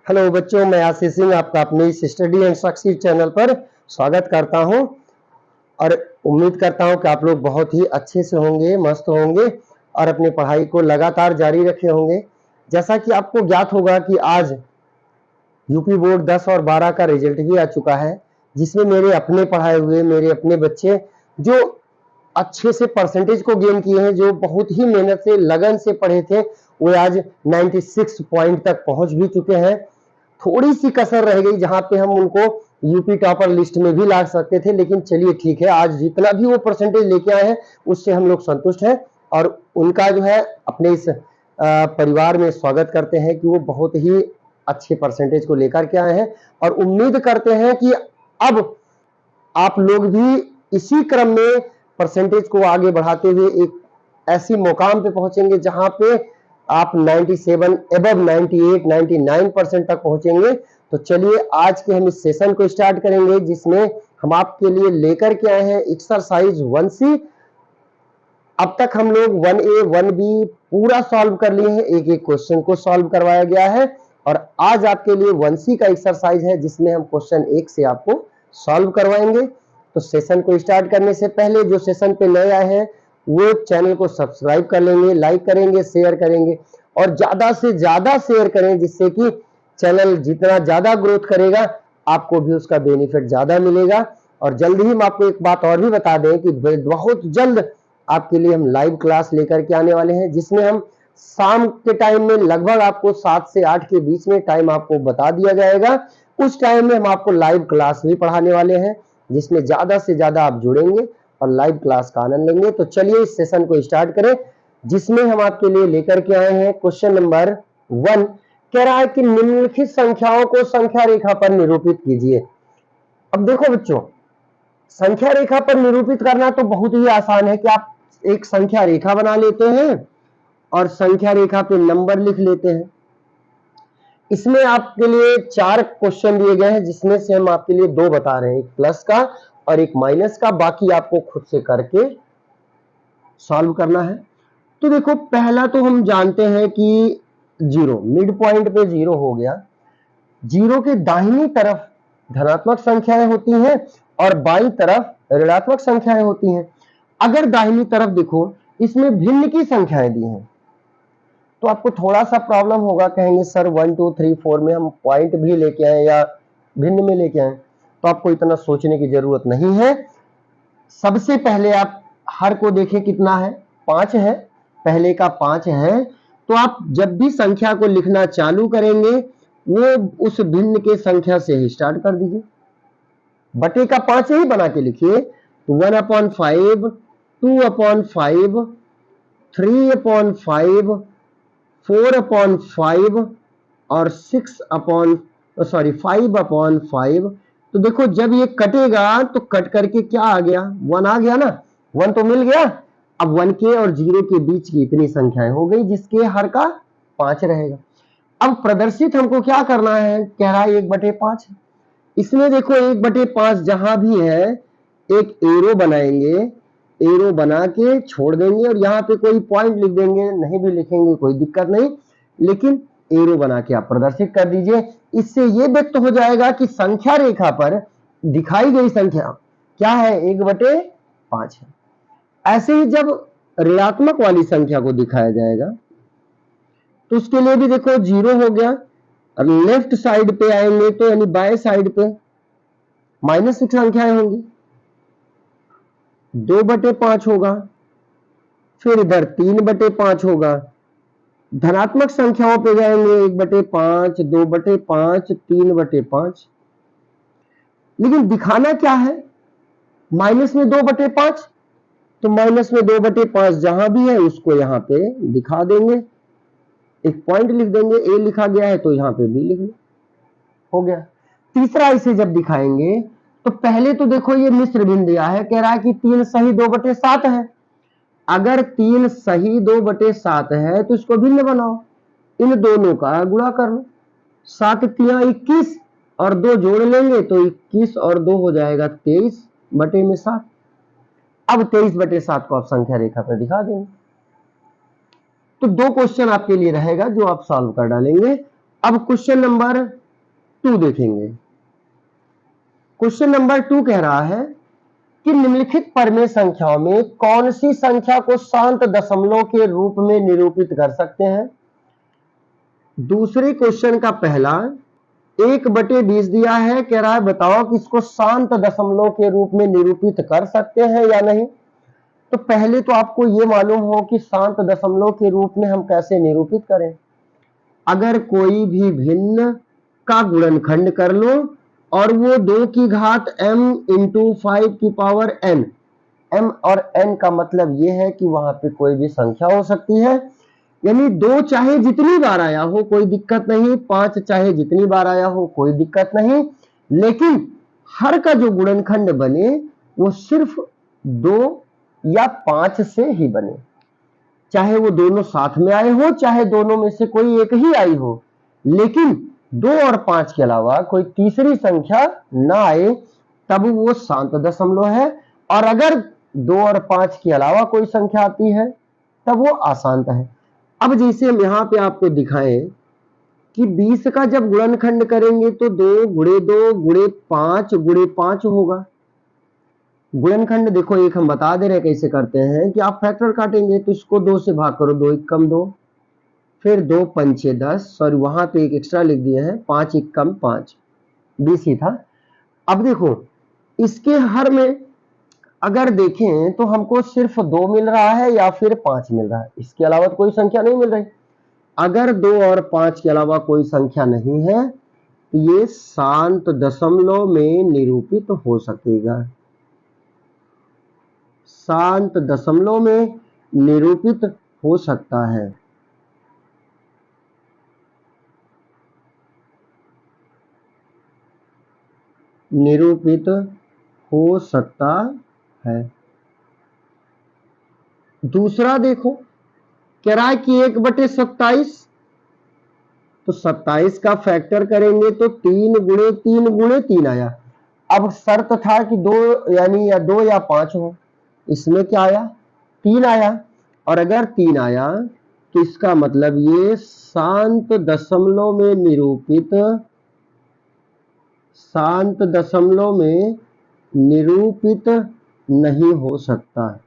Hello बच्चों, मैं आशीष सिंह आपका अपने इस स्टडी एंड सक्सीड चैनल पर स्वागत करता हूं और उम्मीद करता हूं कि आप लोग बहुत ही अच्छे से होंगे, मस्त होंगे और अपनी पढ़ाई को लगातार जारी रखे होंगे। जैसा कि आपको ज्ञात होगा कि आज यूपी बोर्ड 10 और 12 का रिजल्ट भी आ चुका है, जिसमें मेरे अपने पढ़ाए हुए मेरे अपने बच्चे जो अच्छे से परसेंटेज को गेन किए हैं, जो बहुत ही मेहनत से लगन से पढ़े थे, वो आज 96 पॉइंट तक पहुंच भी चुके हैं। थोड़ी सी कसर रह गई जहां पे हम उनको यूपी टॉपर लिस्ट में भी ला सकते थे, लेकिन चलिए ठीक है, आज जितना भी वो परसेंटेज लेके आए हैं उससे हम लोग संतुष्ट हैं और उनका जो है अपने इस परिवार में स्वागत करते हैं कि वो बहुत ही अच्छे परसेंटेज को लेकर के आए हैं और उम्मीद करते हैं कि अब आप लोग भी इसी क्रम में परसेंटेज को आगे बढ़ाते हुए एक ऐसी मुकाम पे पहुंचेंगे जहां पे आप 97 एबव 98 99% तक पहुंचेंगे। तो चलिए आज के हम इस सेशन को स्टार्ट करेंगे, जिसमें हम आपके लिए लेकर के आए हैं एक्सरसाइज 1C। अब तक हम लोग 1A 1B पूरा सॉल्व कर लिए हैं, एक एक क्वेश्चन को सॉल्व करवाया गया है और आज आपके लिए 1C का एक्सरसाइज है, जिसमें हम क्वेश्चन 1 से आपको सॉल्व करवाएंगे। तो सेशन को स्टार्ट करने से पहले जो सेशन पे नए आए हैं वो चैनल को सब्सक्राइब कर लेंगे, लाइक करेंगे, शेयर करेंगे और ज्यादा से ज्यादा शेयर करें, जिससे कि चैनल जितना ज्यादा ग्रोथ करेगा आपको भी उसका बेनिफिट ज्यादा मिलेगा। और जल्द ही हम आपको एक बात और भी बता दें कि बहुत जल्द आपके लिए हम लाइव क्लास लेकर के आने वाले हैं, जिसमें हम शाम के टाइम में लगभग आपको 7 से 8 के बीच में टाइम आपको बता दिया जाएगा। उस टाइम में हम आपको लाइव क्लास भी पढ़ाने वाले हैं, जिसमें ज्यादा से ज्यादा आप जुड़ेंगे और लाइव क्लास का आनंद लेंगे। तो चलिए इस सेशन को स्टार्ट करें, जिसमें हम आपके लिए लेकर के आए हैं क्वेश्चन नंबर 1। कह रहा है कि निम्नलिखित संख्याओं को संख्या रेखा पर निरूपित कीजिए। अब देखो बच्चों, संख्या रेखा पर निरूपित करना तो बहुत ही आसान है कि आप एक संख्या रेखा बना लेते हैं और संख्या रेखा पे नंबर लिख लेते हैं। इसमें आपके लिए 4 क्वेश्चन दिए गए हैं, जिसमें से हम आपके लिए 2 बता रहे हैं, एक प्लस का और एक माइनस का। बाकी आपको खुद से करके सॉल्व करना है। तो देखो, पहला तो हम जानते हैं कि 0 मिड पॉइंट पे 0 हो गया। 0 के दाहिनी तरफ धनात्मक संख्याएं होती हैं और बाईं तरफ ऋणात्मक संख्याएं होती हैं। अगर दाहिनी तरफ देखो, इसमें भिन्न की संख्याएं दी हैं, तो आपको थोड़ा सा प्रॉब्लम होगा, कहेंगे सर 1 2 3 4 में हम पॉइंट भी लेके आए या भिन्न में लेके आए। तो आपको इतना सोचने की जरूरत नहीं है। सबसे पहले आप हर को देखें, कितना है, 5 है, पहले का 5 है। तो आप जब भी संख्या को लिखना चालू करेंगे वो उस भिन्न के संख्या से ही स्टार्ट कर दीजिए। बटे का 5 ही बना के लिखिए। 1/5, 2/5, 3/5, 4/5 और 5/5। तो देखो, जब ये कटेगा तो कट करके क्या आ गया, 1 आ गया ना, 1 तो मिल गया। अब 1 के और 0 के बीच की इतनी संख्याएं हो गई, जिसके हर का 5 रहेगा। अब प्रदर्शित हमको क्या करना है, कह रहा है 1/5। इसमें देखो 1/5 जहां भी है एक एरो बनाएंगे, एरो बना के छोड़ देंगे और यहाँ पे कोई पॉइंट लिख देंगे, नहीं भी लिखेंगे कोई दिक्कत नहीं, लेकिन एरो बना के आप प्रदर्शित कर दीजिए। इससे ये व्यक्त हो जाएगा कि संख्या रेखा पर दिखाई गई संख्या क्या है, 1/5 है। ऐसे ही जब ऋणात्मक वाली संख्या को दिखाया जाएगा तो उसके लिए भी देखो 0 हो गया और लेफ्ट साइड पे आएंगे तो यानी बाएं साइड पे माइनस की संख्याएं होंगी, 2/5 होगा, फिर इधर 3/5 होगा। धनात्मक संख्याओं पे जाएंगे 1/5, 2/5, 3/5। लेकिन दिखाना क्या है, माइनस में 2/5। तो माइनस में 2/5 जहां भी है उसको यहां पे दिखा देंगे, एक पॉइंट लिख देंगे, ए लिखा गया है तो यहां पे बी लिख लो, हो गया। तीसरा इसे जब दिखाएंगे तो पहले तो देखो ये मिश्र भिन्न दिया है, कह रहा है कि 3 सही 2/7 है। अगर 3 सही 2/7 है तो इसको भिन्न बनाओ, इन दोनों का गुणा कर लो, 7 तिया 21 और 2 जोड़ लेंगे तो 21 और 2 हो जाएगा 23/7। अब 23/7 को आप संख्या रेखा पर दिखा देंगे। तो 2 क्वेश्चन आपके लिए रहेगा जो आप सॉल्व कर डालेंगे अब क्वेश्चन नंबर 2 देखेंगे। क्वेश्चन नंबर 2 कह रहा है कि निम्नलिखित परमेय संख्याओं में कौन सी संख्या को शांत दशमलव के रूप में निरूपित कर सकते हैं। दूसरे क्वेश्चन का पहला 1/20 दिया है, कह रहा है बताओ कि इसको शांत दशमलव के रूप में निरूपित कर सकते हैं या नहीं। तो पहले तो आपको यह मालूम हो कि शांत दशमलव के रूप में हम कैसे निरूपित करें। अगर कोई भी भिन्न का गुणनखंड कर लो और वो 2 की घात m इंटू 5 की पावर n, m और n का मतलब ये है कि वहां पे कोई भी संख्या हो सकती है, यानी 2 चाहे जितनी बार आया हो कोई दिक्कत नहीं, 5 चाहे जितनी बार आया हो कोई दिक्कत नहीं, लेकिन हर का जो गुणनखंड बने वो सिर्फ 2 या 5 से ही बने। चाहे वो दोनों साथ में आए हो, चाहे दोनों में से कोई एक ही आई हो, लेकिन 2 और 5 के अलावा कोई तीसरी संख्या ना आए तब वो शांत दशमलव है। और अगर 2 और 5 के अलावा कोई संख्या आती है तब वो अशांत है। अब जैसे हम यहां पे आपको दिखाएं कि 20 का जब गुणनखंड करेंगे तो 2 गुणे 2 गुणे 5 होगा। गुणनखंड देखो एक हम बता दे रहे हैं कैसे करते हैं कि आप फैक्टर काटेंगे तो इसको 2 से भाग करो, 2 1 2, फिर 2 पंचे 10, सॉरी वहां तो एक एक्स्ट्रा लिख दिए हैं, 5 1 5, 20 ही था। अब देखो इसके हर में अगर देखें तो हमको सिर्फ 2 मिल रहा है या फिर 5 मिल रहा है, इसके अलावा तो कोई संख्या नहीं मिल रही। अगर 2 और 5 के अलावा कोई संख्या नहीं है तो ये शांत दशमलव में निरूपित हो सकेगा, शांत दशमलव में निरूपित हो सकता है। निरूपित हो सकता है। दूसरा देखो कह रहा है कि 1/27, तो 27 का फैक्टर करेंगे तो 3 गुणे 3 गुणे 3 आया। अब शर्त था कि 2 यानी या 2 या 5 हो, इसमें क्या आया 3 आया, और अगर 3 आया तो इसका मतलब ये शांत दशमलव में निरूपित, शांत दशमलव में निरूपित नहीं हो सकता,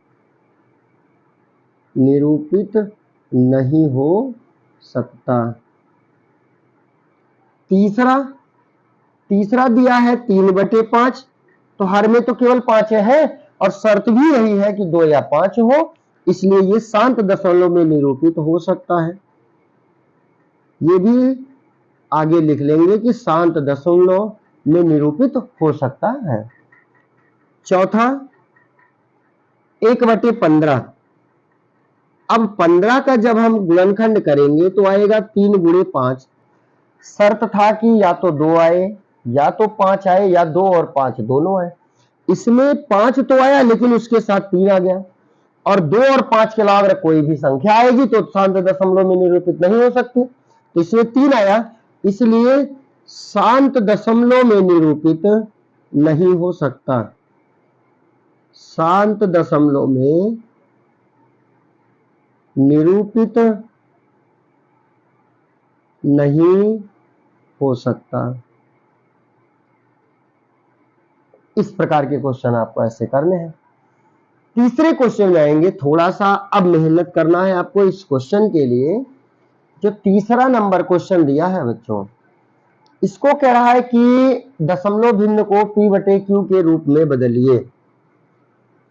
निरूपित नहीं हो सकता। तीसरा दिया है 3/5, तो हर में तो केवल 5 है और शर्त भी यही है कि 2 या 5 हो, इसलिए ये शांत दशमलव में निरूपित हो सकता है। ये भी आगे लिख लेंगे कि शांत दशमलव में निरूपित हो सकता है। चौथा 1/15, अब 15 का जब हम गुणनखंड करेंगे तो आएगा 3 गुणे 5। शर्त था कि या तो 2 आए या तो 5 आए या 2 और 5 दोनों आए, इसमें 5 तो आया लेकिन उसके साथ 3 आ गया, और 2 और 5 के अलावा कोई भी संख्या आएगी तो शांत दशमलव में निरूपित नहीं हो सकती, तो इसमें 3 आया, इसलिए शांत दशमलव में निरूपित नहीं हो सकता, शांत दशमलव में निरूपित नहीं हो सकता। इस प्रकार के क्वेश्चन आपको ऐसे करने हैं। तीसरे क्वेश्चन में आएंगे, थोड़ा सा अब मेहनत करना है आपको इस क्वेश्चन के लिए। जो तीसरा नंबर क्वेश्चन दिया है बच्चों, इसको कह रहा है कि दशमलव भिन्न को p/q के रूप में बदलिए।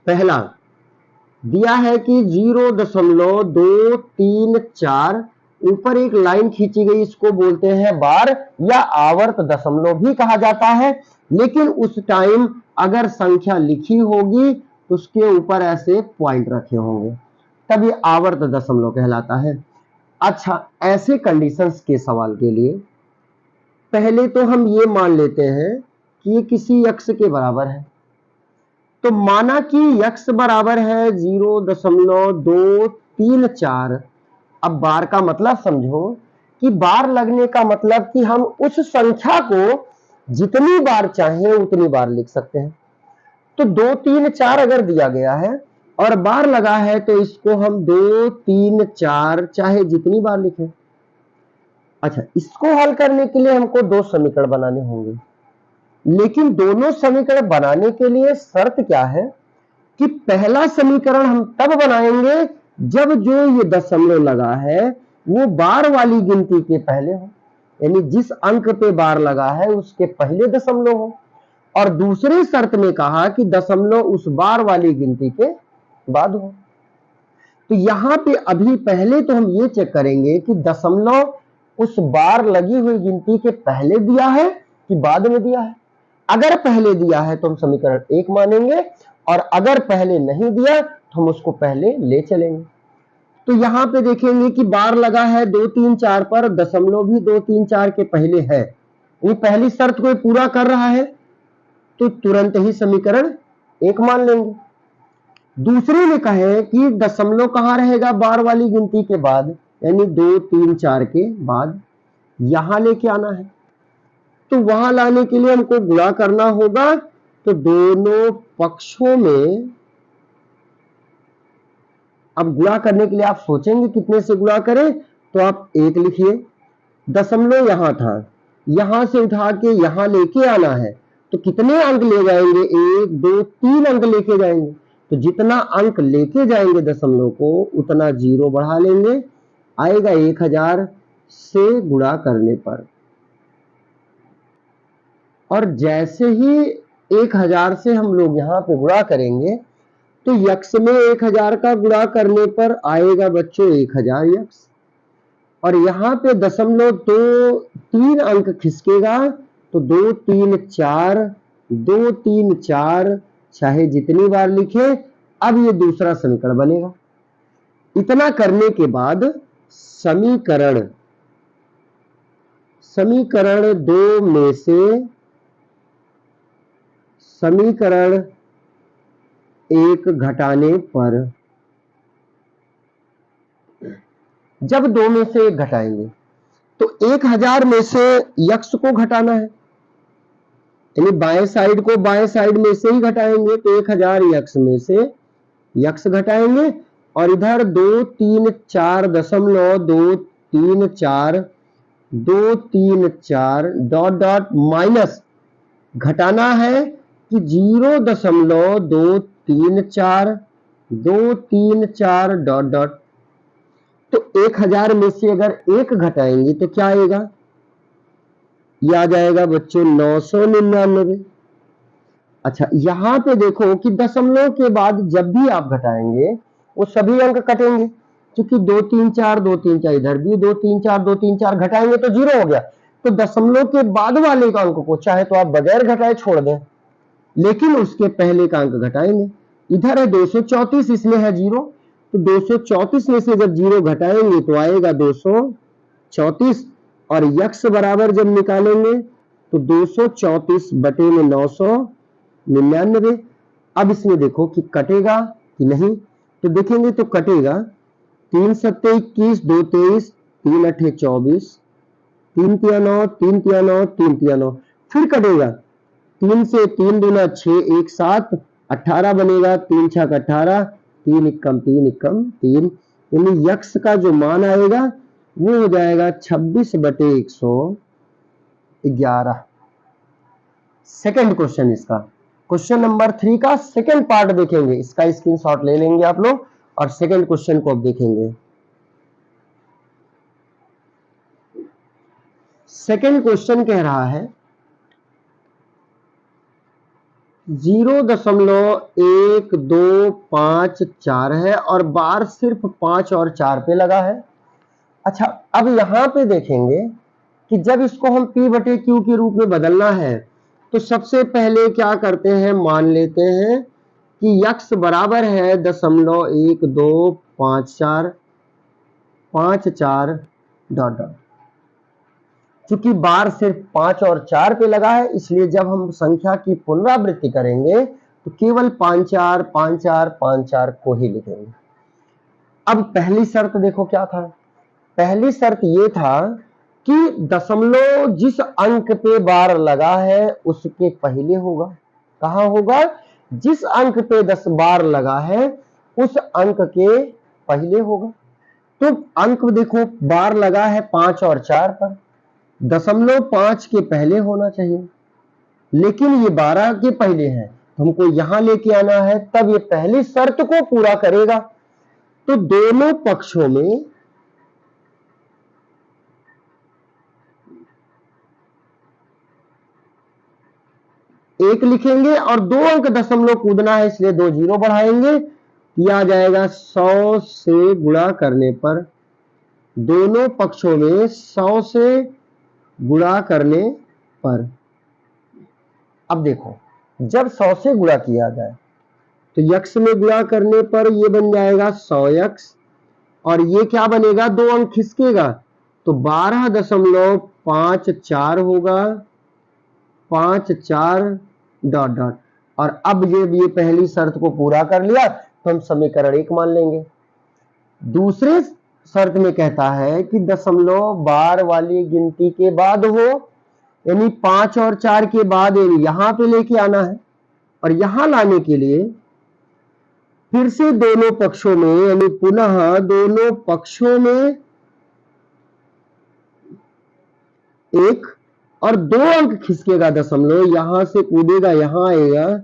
पहला दिया है कि 0.234, ऊपर एक लाइन खींची गई, इसको बोलते हैं बार या आवर्त दशमलव भी कहा जाता है, लेकिन उस टाइम अगर संख्या लिखी होगी तो उसके ऊपर ऐसे पॉइंट रखे होंगे, तब ये आवर्त दशमलव कहलाता है। अच्छा, ऐसे कंडीशंस के सवाल के लिए पहले तो हम ये मान लेते हैं कि ये किसी अक्ष के बराबर है, तो माना कि x बराबर है 0.234। अब बार का मतलब समझो कि बार लगने का मतलब कि हम उस संख्या को जितनी बार चाहे उतनी बार लिख सकते हैं। तो 2 3 4 अगर दिया गया है और बार लगा है तो इसको हम 2 3 4 चाहे जितनी बार लिखें। अच्छा, इसको हल करने के लिए हमको दो समीकरण बनाने होंगे, लेकिन दोनों समीकरण बनाने के लिए शर्त क्या है कि पहला समीकरण हम तब बनाएंगे जब जो ये दशमलव लगा है वो बार वाली गिनती के पहले हो, यानी जिस अंक पे बार लगा है उसके पहले दशमलव हो। और दूसरी शर्त में कहा कि दशमलव उस बार वाली गिनती के बाद हो। तो यहां पे अभी पहले तो हम ये चेक करेंगे कि दशमलव उस बार लगी हुई गिनती के पहले दिया है कि बाद में दिया है। अगर पहले दिया है तो हम समीकरण 1 मानेंगे, और अगर पहले नहीं दिया तो हम उसको पहले ले चलेंगे। तो यहां पे देखेंगे कि बार लगा है 2 3 4 पर, दशमलव भी 2 3 4 के पहले है, ये पहली शर्त को पूरा कर रहा है, तो तुरंत ही समीकरण 1 मान लेंगे। दूसरे में कहे कि दशमलव कहां रहेगा बार वाली गिनती के बाद, यानी 2 3 4 के बाद, यहां लेके आना है। तो वहां लाने के लिए हमको गुणा करना होगा, तो दोनों पक्षों में, अब गुणा करने के लिए आप सोचेंगे कितने से गुणा करें, तो आप 1 लिखिए, दशमलव यहां था, यहां से उठा के यहां लेके आना है, तो कितने अंक ले जाएंगे, 1 2 3 अंक लेके जाएंगे। तो जितना अंक लेके जाएंगे दशमलव को उतना जीरो बढ़ा लेंगे, आएगा 1000 से गुणा करने पर। और जैसे ही 1000 से हम लोग यहाँ पे गुणा करेंगे तो यक्स में 1000 का गुणा करने पर आएगा बच्चों 1000 यक्स, और यहाँ पे दशमलव 2 3 अंक खिसकेगा, तो 2 3 4, 2 3 4, चाहे जितनी बार लिखे। अब ये दूसरा समीकरण बनेगा। इतना करने के बाद समीकरण 2 में से समीकरण 1 घटाने पर, जब 2 में से 1 घटाएंगे तो 1000 में से यक्स को घटाना है, यानी बाएं साइड को बाएं साइड में से ही घटाएंगे, तो 1000 यक्स में से यक्स घटाएंगे, और इधर 2 3 4 दशमलव 2 3 4 2 3 4 डॉट डॉट माइनस घटाना है कि 0.234 234 डॉट डॉट। तो 1000 में से अगर 1 घटाएंगे तो क्या आएगा, ये आ जाएगा बच्चों 999। अच्छा, यहां पे देखो कि दशमलव के बाद जब भी आप घटाएंगे वो सभी अंक कटेंगे, क्योंकि 2 3 4 2 3 4, इधर भी 2 3 4 2 3 4 घटाएंगे तो जीरो हो गया। तो दशमलव के बाद वाले अंक को चाहे तो आप बगैर घटाए छोड़ दें, लेकिन उसके पहले का अंक घटाएंगे। इधर है 234, इसमें है जीरो, तो 234 में से जब जीरो घटाएंगे तो आएगा 234, और यक्स बराबर जब निकालेंगे तो 234 बटे में 999। अब इसमें देखो कि कटेगा कि नहीं, तो देखेंगे तो कटेगा। 3 7 21, 2 23, 3 8 24, 3 3 9, 3 3 9, 3 3 9, फिर कटेगा। 3 से 3 दूना 6, 1 7, 18 बनेगा, 3 6 18, 3 एकम 3 एकम 3, यानी यक्स का जो मान आएगा वो हो जाएगा 26 बटे 111। सेकेंड क्वेश्चन, इसका क्वेश्चन नंबर 3 का सेकेंड पार्ट देखेंगे, इसका स्क्रीनशॉट ले लेंगे आप लोग और सेकेंड क्वेश्चन को अब देखेंगे। सेकेंड क्वेश्चन कह रहा है 0.1254 है और बार सिर्फ 5 और 4 पे लगा है। अच्छा, अब यहां पे देखेंगे कि जब इसको हम P बटे Q के रूप में बदलना है तो सबसे पहले क्या करते हैं, मान लेते हैं कि यक्स बराबर है 0.1254 डॉट डॉट। चूंकि बार सिर्फ 5 और 4 पे लगा है, इसलिए जब हम संख्या की पुनरावृत्ति करेंगे तो केवल 5 4 5 4 5 4 को ही लिखेंगे। अब पहली शर्त देखो क्या था, पहली शर्त ये था कि दशमलव जिस अंक पे बार लगा है उसके पहले होगा। कहां होगा, जिस अंक पे 10 बार लगा है उस अंक के पहले होगा। तो अंक देखो बार लगा है 5 और 4 पर, 0.5 के पहले होना चाहिए, लेकिन ये 12 के पहले है, तो हमको यहां लेके आना है, तब ये पहली शर्त को पूरा करेगा। तो दोनों पक्षों में एक लिखेंगे और 2 अंक दशमलव कूदना है, इसलिए 2 जीरो बढ़ाएंगे, यह आ जाएगा 100 से गुणा करने पर, दोनों पक्षों में 100 से गुणा करने पर। अब देखो जब 100 से गुणा किया जाए तो यक्स में गुणा करने पर ये बन जाएगा 100x, और ये क्या बनेगा, 2 अंक खिसकेगा तो 12.54 होगा, 54 डॉट डॉट। और अब ये पहली शर्त को पूरा कर लिया तो हम समीकरण 1 मान लेंगे। दूसरे शर्त में कहता है कि दशमलव बार वाली गिनती के बाद हो, यानी 5 और 4 के बाद यहां पे लेके आना है, और यहां लाने के लिए फिर से दोनों पक्षों में, यानी पुनः दोनों पक्षों में 1 और 2 अंक खिसकेगा दशमलव, यहां से कूदेगा यहां आएगा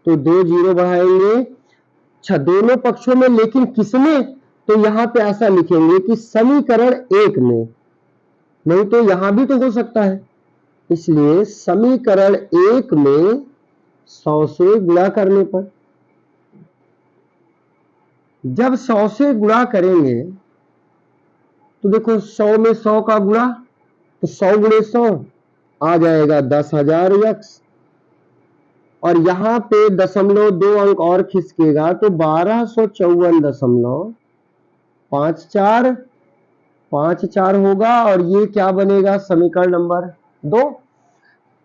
तो 2 जीरो बढ़ाएंगे। अच्छा दोनों पक्षों में, लेकिन किसमें, तो यहां पे ऐसा लिखेंगे कि समीकरण 1 में, नहीं तो यहां भी तो हो सकता है, इसलिए समीकरण 1 में 100 से गुणा करने पर। जब 100 से गुणा करेंगे तो देखो 100 में 100 का गुणा, तो 100 गुणे 100 आ जाएगा 10,000 यक्स, और यहां पे दशमलव 2 अंक और खिसकेगा तो 1254.54 होगा, और ये क्या बनेगा, समीकरण नंबर 2।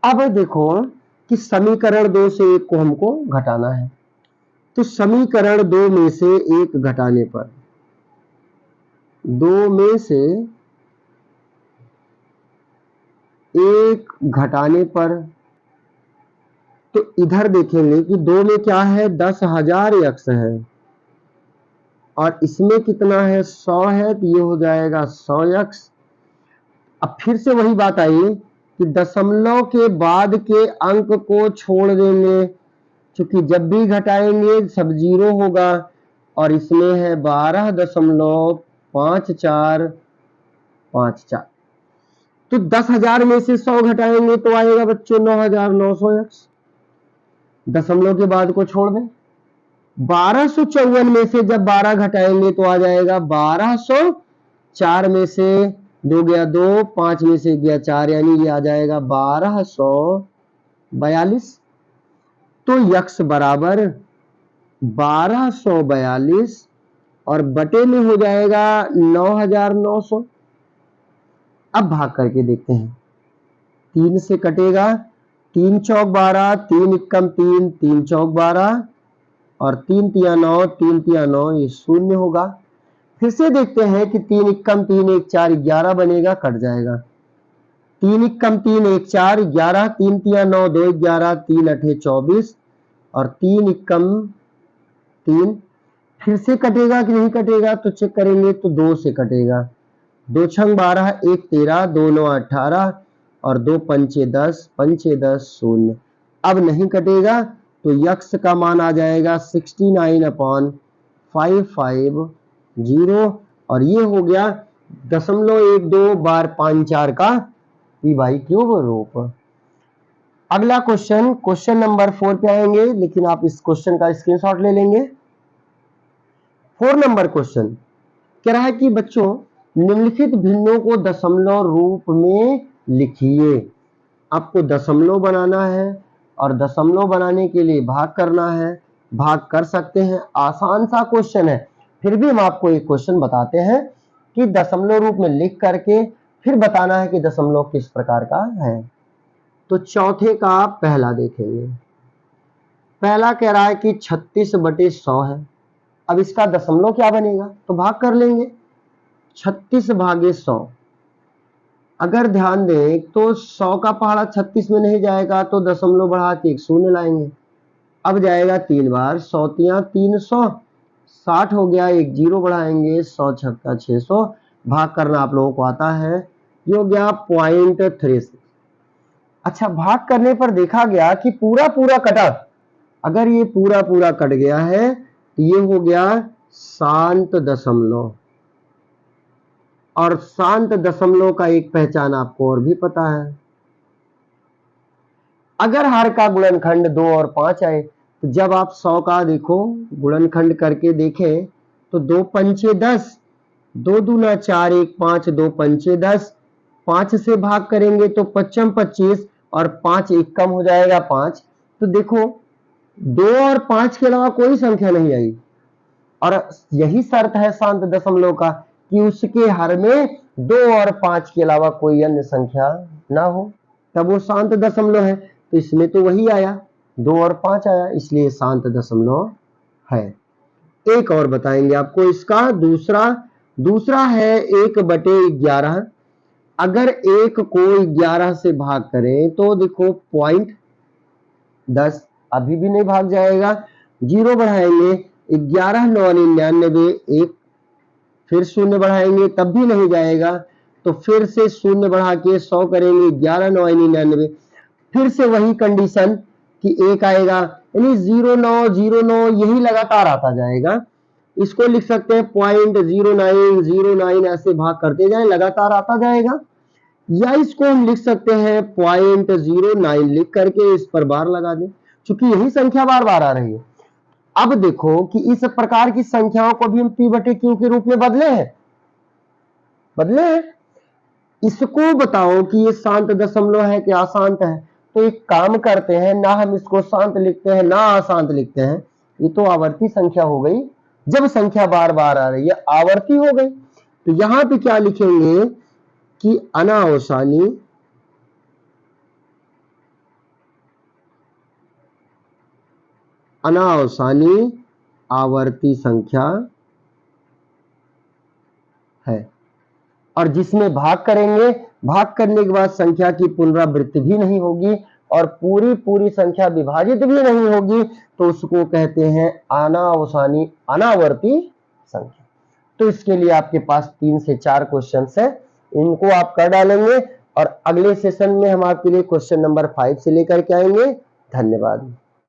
अब देखो कि समीकरण 2 से 1 को हमको घटाना है, तो समीकरण 2 में से 1 घटाने पर, 2 में से 1 घटाने पर, तो इधर देखेंगे कि 2 में क्या है, 10,000 यक्स है, और इसमें कितना है, 100 है, तो ये हो जाएगा 100 यक्स। अब फिर से वही बात आई कि दशमलव के बाद के अंक को छोड़ देंगे, क्योंकि जब भी घटाएंगे सब जीरो होगा, और इसमें है 12.5454, तो 10,000 में से 100 घटाएंगे तो आएगा बच्चों 9,900 यक्स, दशमलव के बाद को छोड़ दें। 1254 में से जब 12 घटाएंगे तो आ जाएगा 1204 में से 2 गया 2, 5 में से गया 4, यानी ये आ जाएगा 1242। तो यक्स बराबर 1242 और बटे में हो जाएगा 9,900। अब भाग करके देखते हैं, 3 से कटेगा, 3 चौक 12, 3 इक्कम 3, 3 चौक 12, और 3 तिया 9, 3 तिया 9, ये शून्य होगा। फिर से देखते हैं कि 3 इक्कम 3, 1 4, 11 बनेगा, कट जाएगा, 3 इक्कम 3, 1 4, 11, 3 तिया 9, 2 11, 3 अठे 24, और 3 इक्कम 3। फिर से कटेगा कि नहीं कटेगा, तो चेक करेंगे, तो 2 से कटेगा, 2 छंग 12, 1 13, 2 9 18, और 2 पंचे 10, पंचे 10 शून्य। अब नहीं कटेगा, तो यक्स का मान आ जाएगा 69/550, और ये हो गया 0.12 बार 5/4 का p/क्यूब रूप। अगला क्वेश्चन, क्वेश्चन नंबर 4 पे आएंगे, लेकिन आप इस क्वेश्चन का स्क्रीनशॉट ले लेंगे। 4 नंबर क्वेश्चन कह रहा है कि बच्चों निम्नलिखित भिन्नों को दशमलव रूप में लिखिए। आपको दशमलव बनाना है, और दशमलव बनाने के लिए भाग करना है, भाग कर सकते हैं, आसान सा क्वेश्चन है, फिर भी हम आपको एक क्वेश्चन बताते हैं कि दशमलव रूप में लिख करके फिर बताना है कि दशमलव किस प्रकार का है। तो चौथे का पहला देखेंगे। पहला कह रहा है कि 36/100 है। अब इसका दशमलव क्या बनेगा, तो भाग कर लेंगे, 36/100। अगर ध्यान दें तो 100 का पहाड़ा 36 में नहीं जाएगा, तो दशमलव बढ़ा के 1 शून्य लाएंगे। अब जाएगा 3 बार, 100 तिया 300, 60 हो गया, एक जीरो बढ़ाएंगे, 100 छक्का 600, भाग करना आप लोगों को आता है, ये हो गया 0.36। अच्छा, भाग करने पर देखा गया कि पूरा पूरा कटा, अगर ये पूरा पूरा कट गया है तो ये हो गया शांत दशमलव, और शांत दशमलव का एक पहचान आपको और भी पता है, अगर हर का गुणनखंड 2 और 5 आए तो जब आप 100 का देखो गुणनखंड करके देखें तो 2 पंचे 10, 2 दूना 4, 1 5, 2 पंचे 10, 5 से भाग करेंगे तो 5 25 और 5 एक कम हो जाएगा 5। तो देखो 2 और 5 के अलावा कोई संख्या नहीं आई, और यही शर्त है शांत दशमलव का कि उसके हर में 2 और 5 के अलावा कोई अन्य संख्या ना हो, तब वो शांत दशमलव है। तो इसमें तो वही आया, 2 और 5 आया, इसलिए शांत दशमलव है। एक और बताएंगे आपको इसका, दूसरा है 1/11। अगर 1 को 11 से भाग करें तो देखो 0.10, अभी भी नहीं भाग जाएगा, जीरो बढ़ाएंगे, 11 9 99, एक फिर शून्य बढ़ाएंगे तब भी नहीं जाएगा, तो फिर से शून्य बढ़ा के 100 करेंगे, 11 9 99, फिर से वही कंडीशन कि एक आएगा, यानी 0909 यही लगातार आता जाएगा। इसको लिख सकते हैं 0.0909, ऐसे भाग करते जाए, लगातार आता जाएगा। या इसको हम लिख सकते हैं 0.09 लिख करके इस पर बार लगा दें, क्योंकि यही संख्या बार बार आ रही है। अब देखो कि इस प्रकार की संख्याओं को भी हम p/q के रूप में बदले हैं। इसको बताओ कि ये शांत दशमलव है कि अशांत है। तो एक काम करते हैं, ना हम इसको शांत लिखते हैं ना अशांत लिखते हैं, ये तो आवर्ती संख्या हो गई, जब संख्या बार बार आ रही है आवर्ती हो गई। तो यहां पे क्या लिखेंगे कि अनावसानी आवर्ती संख्या है, और जिसमें भाग करेंगे, भाग करने के बाद संख्या की पुनरावृत्ति भी नहीं होगी और पूरी संख्या विभाजित भी नहीं होगी, तो उसको कहते हैं अनावसानी अनावर्ती संख्या। तो इसके लिए आपके पास 3 से 4 क्वेश्चंस है, इनको आप कर डालेंगे और अगले सेशन में हम आपके लिए क्वेश्चन नंबर 5 से लेकर के आएंगे। धन्यवाद।